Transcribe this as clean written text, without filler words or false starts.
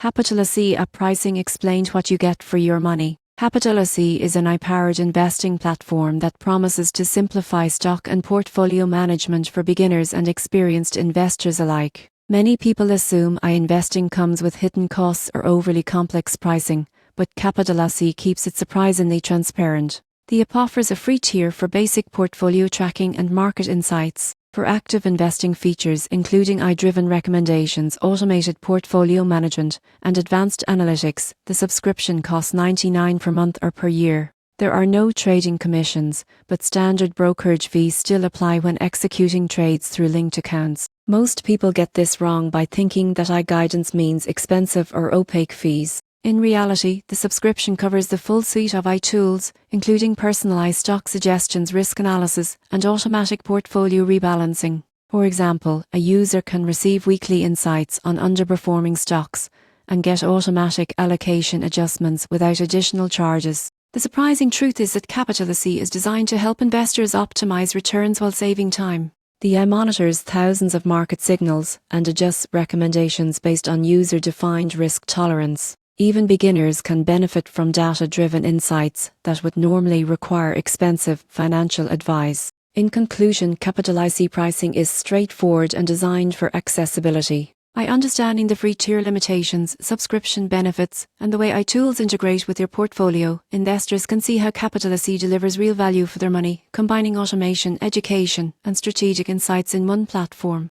Capitaliseai app pricing explained what you get for your money. Capitaliseai is an AI-powered investing platform that promises to simplify stock and portfolio management for beginners and experienced investors alike. Many people assume AI investing comes with hidden costs or overly complex pricing, but Capitaliseai keeps it surprisingly transparent. The app offers a free tier for basic portfolio tracking and market insights. For active investing features including AI-driven recommendations, automated portfolio management, and advanced analytics, the subscription costs $99 per month or per year. There are no trading commissions, but standard brokerage fees still apply when executing trades through linked accounts. Most people get this wrong by thinking that AI guidance means expensive or opaque fees. In reality, the subscription covers the full suite of AI tools, including personalized stock suggestions, risk analysis, and automatic portfolio rebalancing. For example, a user can receive weekly insights on underperforming stocks and get automatic allocation adjustments without additional charges. The surprising truth is that Capitaliseai is designed to help investors optimize returns while saving time. The AI monitors thousands of market signals and adjusts recommendations based on user-defined risk tolerance. Even beginners can benefit from data-driven insights that would normally require expensive financial advice. In conclusion, Capitaliseai pricing is straightforward and designed for accessibility. By understanding the free tier limitations, subscription benefits, and the way AI tools integrate with your portfolio, investors can see how Capitaliseai delivers real value for their money, combining automation, education, and strategic insights in one platform.